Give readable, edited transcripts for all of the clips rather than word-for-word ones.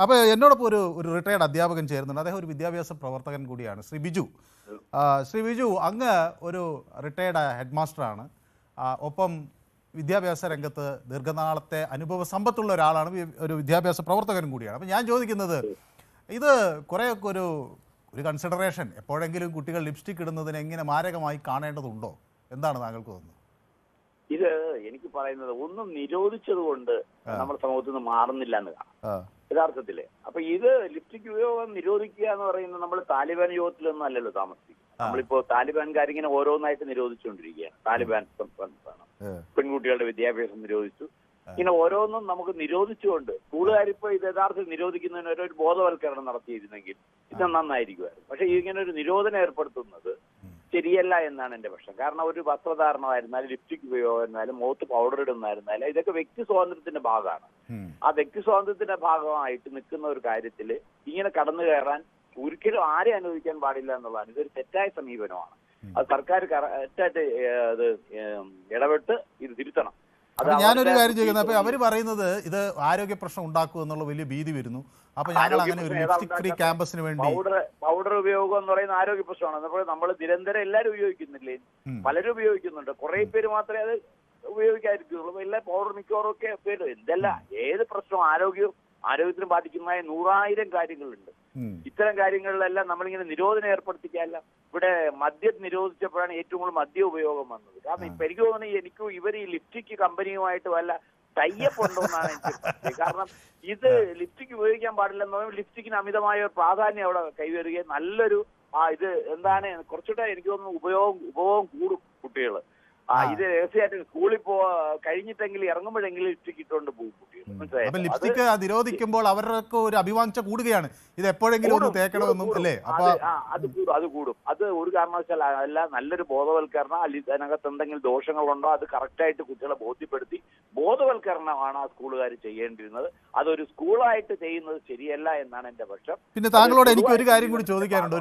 അപ്പോൾ എന്നോടൊപ്പം ഒരു റിട്ടയർഡ് അധ്യാപകൻ ചേരുന്നുണ്ട്. അദ്ദേഹം ഒരു വിദ്യാഭ്യാസ പ്രവർത്തകൻ കൂടിയാണ്, ശ്രീ ബിജു. ശ്രീ ബിജു, അങ്ങ് ഒരു റിട്ടയർഡ് ഹെഡ് മാസ്റ്ററാണ്, ഒപ്പം വിദ്യാഭ്യാസ രംഗത്ത് ദീർഘനാളത്തെ അനുഭവ സമ്പത്തുള്ള ഒരാളാണ്, ഒരു വിദ്യാഭ്യാസ പ്രവർത്തകനും കൂടിയാണ്. അപ്പോൾ ഞാൻ ചോദിക്കുന്നത്, ഇത് കുറേയൊക്കെ ഒരു കൺസിഡറേഷൻ എപ്പോഴെങ്കിലും കുട്ടികൾ ലിപ്സ്റ്റിക് ഇടുന്നതിന് എങ്ങനെ മാരകമായി കാണേണ്ടതുണ്ടോ? എന്താണ് താങ്കൾക്ക് തോന്നുന്നത്? ഇത് എനിക്ക് പറയുന്നത് ഒന്നും നിരോധിച്ചത് കൊണ്ട് നമ്മുടെ സമൂഹത്തിൽ നിന്ന് മാറുന്നില്ല എന്ന് കാണാം യഥാർത്ഥത്തില്. അപ്പൊ ഇത് ലിപ്സ്റ്റിക് ഉപയോഗം നിരോധിക്കുക എന്ന് പറയുന്നത് നമ്മൾ താലിബാൻ യോഗത്തിലൊന്നും അല്ലല്ലോ താമസിക്കുന്നത്. നമ്മളിപ്പോ താലിബാൻകാരിങ്ങനെ ഓരോന്നായിട്ട് നിരോധിച്ചുകൊണ്ടിരിക്കുകയാണ്. താലിബാൻ പെൺകുട്ടികളുടെ വിദ്യാഭ്യാസം നിരോധിച്ചു. ഇങ്ങനെ ഓരോന്നും നമുക്ക് നിരോധിച്ചുകൊണ്ട് സ്കൂളുകാരിപ്പോ ഇത് യഥാർത്ഥത്തിൽ നിരോധിക്കുന്നതിന് ഒരു ബോധവൽക്കരണം നടത്തിയിരുന്നെങ്കിൽ ഇത് നന്നായിരിക്കുമായിരുന്നു. പക്ഷെ ഇങ്ങനെ ഒരു നിരോധനം ഏർപ്പെടുത്തുന്നത് ശരിയല്ല എന്നാണ് എന്റെ പക്ഷം. കാരണം ഒരു വസ്ത്രധാരണമായിരുന്നാലും ലിപ്സ്റ്റിക് ഉപയോഗമായിരുന്നാലും മുഖത്ത് പൗഡർ ഇടുന്നതായിരുന്നാലും ഇതൊക്കെ വ്യക്തി സ്വാതന്ത്ര്യത്തിന്റെ ഭാഗമാണ്. ആ വ്യക്തി സ്വാതന്ത്ര്യത്തിന്റെ ഭാഗമായിട്ട് നിൽക്കുന്ന ഒരു കാര്യത്തിൽ ഇങ്ങനെ കടന്നു കയറാൻ ഒരിക്കലും ആരെ അനുവദിക്കാൻ പാടില്ല എന്നുള്ളതാണ്. ഇതൊരു തെറ്റായ സമീപനമാണ്. അത് സർക്കാർ കറക്റ്റായിട്ട് അത് ഇടപെട്ട് ഇത് തിരുത്തണം. ഞാനൊരു കാര്യം ചെയ്യുന്നത്, അപ്പൊ അവര് പറയുന്നത് ഇത് ആരോഗ്യ പ്രശ്നം ഉണ്ടാക്കും എന്നുള്ള വലിയ ഭീതി വരുന്നു. അപ്പൊ ഞങ്ങൾ അങ്ങനെ ഒരു ലിപ്സ്റ്റിക് ഫ്രീ ക്യാമ്പസിന് വേണ്ടി പൗഡർ ഉപയോഗം എന്ന് പറയുന്ന ആരോഗ്യ പ്രശ്നമാണ്. അപ്പോൾ നമ്മൾ നിരന്തരം എല്ലാവരും ഉപയോഗിക്കുന്നില്ലേ? പലരും ഉപയോഗിക്കുന്നുണ്ട്. കുറെ പേര് മാത്രമേ അത് ഉപയോഗിക്കാതിരിക്കുന്നുള്ളൂ. എല്ലാ പൗഡർ മിക്കവാറും ഒക്കെ പേര് എന്തല്ല ഏത് പ്രശ്നവും ആരോഗ്യത്തിന് ബാധിക്കുന്നതായ 100,000 കാര്യങ്ങളുണ്ട്. ഇത്തരം കാര്യങ്ങളിലെല്ലാം നമ്മളിങ്ങനെ നിരോധനം ഏർപ്പെടുത്തിക്കാല്ല. ഇവിടെ മദ്യം നിരോധിച്ചപ്പോഴാണ് ഏറ്റവും കൂടുതൽ മദ്യ ഉപയോഗം വന്നത്. കാരണം ഇപ്പൊ എനിക്ക് തോന്നുന്നത് എനിക്കും ഇവർ ഈ ലിപ്സ്റ്റിക് കമ്പനിയുമായിട്ട് വല്ല ടൈപ്പ് ഉണ്ടോ എന്നാണ് എനിക്ക്. കാരണം ഇത് ലിപ്സ്റ്റിക് ഉപയോഗിക്കാൻ പാടില്ലെന്ന് പറയുമ്പോൾ ലിപ്സ്റ്റിക്കിന് അമിതമായ ഒരു പ്രാധാന്യം അവിടെ കൈവരുകയും നല്ലൊരു ഇത് എന്താണ് കുറച്ചുകൂടെ എനിക്ക് തോന്നുന്നു ഉപഭോഗം കൂടും കുട്ടികൾ. ഇത് രഹസ്യമായിട്ട് സ്കൂളിൽ കഴിഞ്ഞിട്ടെങ്കിലും ഇറങ്ങുമ്പോഴെങ്കിലും ലിപ്സ്റ്റിക് ഇട്ടുകൊണ്ട് പോകും കുട്ടികൾ. അപ്പൊ ലിപ്സ്റ്റിക് നിരോധിക്കുമ്പോൾ അവർക്ക് ഒരു അഭിവാഞ്ച കൂടുകയാണ്, ഇത് എപ്പോഴെങ്കിലും ഒന്ന് തേക്കണമെന്നും അല്ലേ? അത് കൂടും. അത് ഒരു കാരണവശാൽ അല്ല, നല്ലൊരു ബോധവൽക്കരണം. അതിനകത്ത് എന്തെങ്കിലും ദോഷങ്ങളുണ്ടോ അത് കറക്റ്റായിട്ട് കുട്ടികളെ ബോധവൽക്കരണമാണ് ആ സ്കൂളുകാർ ചെയ്യേണ്ടിരുന്നത്. അതൊരു സ്കൂളായിട്ട് ചെയ്യുന്നത് ശരിയല്ല എന്നാണ് എന്റെ പക്ഷം. പിന്നെ താങ്കളോട് എനിക്ക് ഒരു കാര്യം കൂടി ചോദിക്കാനുണ്ട്.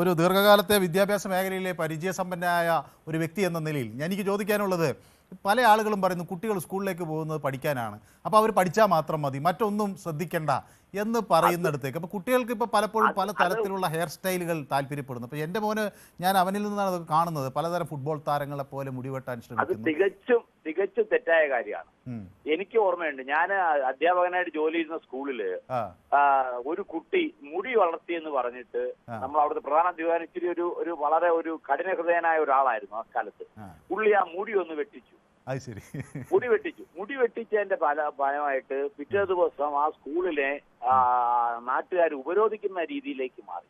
ഒരു ദീർഘകാലത്തെ വിദ്യാഭ്യാസ മേഖലയിലെ പരിചയസമ്പന്നനായ ഒരു വ്യക്തി എന്ന നിലയിൽ എനിക്ക് ചോദിക്കാനുള്ളത്, പല ആളുകളും പറയുന്നു കുട്ടികൾ സ്കൂളിലേക്ക് പോകുന്നത് പഠിക്കാനാണ്, അപ്പോൾ അവർ പഠിച്ചാൽ മാത്രം മതി, മറ്റൊന്നും ശ്രദ്ധിക്കേണ്ട എന്ന് പറയുന്നിടത്തേക്ക് അപ്പോൾ കുട്ടികൾക്ക് ഇപ്പോൾ പലപ്പോഴും പല തരത്തിലുള്ള ഹെയർ സ്റ്റൈലുകൾ താല്പര്യപ്പെടുന്നു. അപ്പോൾ എൻ്റെ മോന് ഞാൻ അവനിൽ നിന്നാണ് കാണുന്നത്, പലതരം ഫുട്ബോൾ താരങ്ങളെ പോലെ മുടിവെട്ടാൻ ശ്രമിക്കുന്നു. തികച്ചും തെറ്റായ കാര്യമാണ്. എനിക്ക് ഓർമ്മയുണ്ട്, ഞാൻ അധ്യാപകനായിട്ട് ജോലി ചെയ്യുന്ന സ്കൂളില് ഒരു കുട്ടി മുടി വളർത്തിയെന്ന് പറഞ്ഞിട്ട് നമ്മൾ അവിടുത്തെ പ്രധാന അധ്യാപകൻ ഇച്ചിരി ഒരു വളരെ ഒരു കഠിന ഹൃദയനായ ഒരാളായിരുന്നു ആ കാലത്ത്. പുള്ളി ആ മുടി ഒന്ന് വെട്ടിച്ചു. മുടി വെട്ടിച്ചതിന്റെ ഫലമായിട്ട് പിറ്റേ ദിവസം ആ സ്കൂളിലെ നാട്ടുകാർ ഉപരോധിക്കുന്ന രീതിയിലേക്ക് മാറി.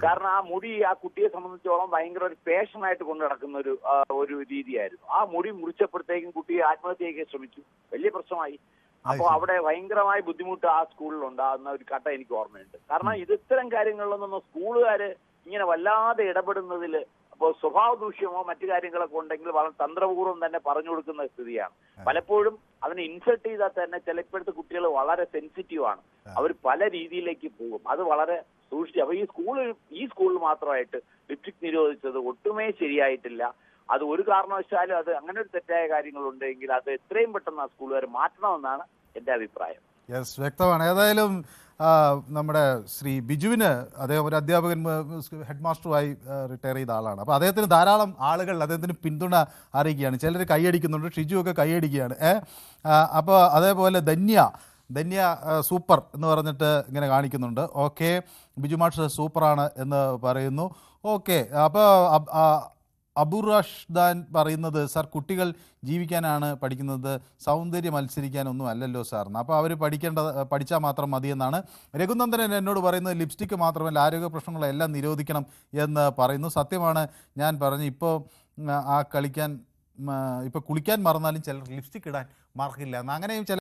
കാരണം ആ മുടി ആ കുട്ടിയെ സംബന്ധിച്ചോളം ഭയങ്കര ഒരു പാഷനായിട്ട് കൊണ്ടു നടക്കുന്ന ഒരു രീതിയായിരുന്നു. ആ മുടി മുറിച്ചപ്പോഴത്തേക്കും കുട്ടി ആത്മഹത്യയ്ക്ക് ശ്രമിച്ചു. വലിയ പ്രശ്നമായി. അപ്പോൾ അവിടെ ഭയങ്കരമായ ബുദ്ധിമുട്ട് ആ സ്കൂളിൽ ഉണ്ടാകുന്ന ഒരു കഥ എനിക്ക് ഓർമ്മയുണ്ട്. കാരണം ഇത്തരം കാര്യങ്ങളിലൊന്നും സ്കൂളുകാര് ഇങ്ങനെ വല്ലാതെ ഇടപെടുന്നതിൽ അപ്പോൾ സ്വഭാവ ദൂഷ്യമോ മറ്റു കാര്യങ്ങളൊക്കെ ഉണ്ടെങ്കിൽ വളരെ തന്ത്രപൂർവ്വം തന്നെ പറഞ്ഞു കൊടുക്കുന്ന സ്ഥിതിയാണ്. പലപ്പോഴും അതിനെ ഇൻസൾട്ട് ചെയ്താൽ തന്നെ ചിലപ്പോഴത്തെ കുട്ടികൾ വളരെ സെൻസിറ്റീവ് ആണ്. അവർ പല രീതിയിലേക്ക് പോകും. അത് വളരെ സൂക്ഷിച്ചു. അപ്പൊ ഈ സ്കൂളിൽ മാത്രമായിട്ട് ലിപ്സ്റ്റിക് നിരോധിച്ചത് ഒട്ടുമേ ശരിയായിട്ടില്ല. അത് ഒരു കാരണവശാലും അത് അങ്ങനെ ഒരു തെറ്റായ കാര്യങ്ങളുണ്ടെങ്കിൽ അത് എത്രയും പെട്ടെന്ന് ആ സ്കൂളുകാർ മാറ്റണമെന്നാണ് എന്റെ അഭിപ്രായം. യെസ്, വ്യക്തമാണ്. ഏതായാലും നമ്മുടെ ശ്രീ ബിജുവിന്, അദ്ദേഹം ഒരു അധ്യാപകൻ, ഹെഡ് മാസ്റ്ററുമായി റിട്ടയർ ചെയ്ത ആളാണ്. അപ്പോൾ അദ്ദേഹത്തിന് ധാരാളം ആളുകൾ അദ്ദേഹത്തിന് പിന്തുണ അറിയിക്കുകയാണ്. ചിലർ കൈയടിക്കുന്നുണ്ട്, ഷിജു ഒക്കെ കൈയടിക്കുകയാണ്. അപ്പോൾ അതേപോലെ ധന്യ സൂപ്പർ എന്ന് പറഞ്ഞിട്ട് ഇങ്ങനെ കാണിക്കുന്നുണ്ട്. ഓക്കെ, ബിജു മാസ്റ്റർ സൂപ്പറാണ് എന്ന് പറയുന്നു. ഓക്കെ, അപ്പോൾ അബുറഷ്ദാൻ പറയുന്നത്, സാർ കുട്ടികൾ ജീവിക്കാനാണ് പഠിക്കുന്നത്, സൗന്ദര്യം മത്സരിക്കാനൊന്നും അല്ലല്ലോ സാറിന്, അപ്പോൾ അവർ പഠിച്ചാൽ മാത്രം മതിയെന്നാണ്. രഘുനന്ദനൻ എന്നോട് പറയുന്നത് ലിപ്സ്റ്റിക്ക് മാത്രമല്ല ആരോഗ്യ പ്രശ്നങ്ങളെല്ലാം നിരോധിക്കണം എന്ന് പറയുന്നു. സത്യമാണ് ഞാൻ പറഞ്ഞു. ഇപ്പോൾ ഇപ്പോൾ കുളിക്കാൻ മറന്നാലും ചിലർ ലിപ്സ്റ്റിക്ക് ഇടാൻ മറക്കില്ല എന്ന്, അങ്ങനെയും ചില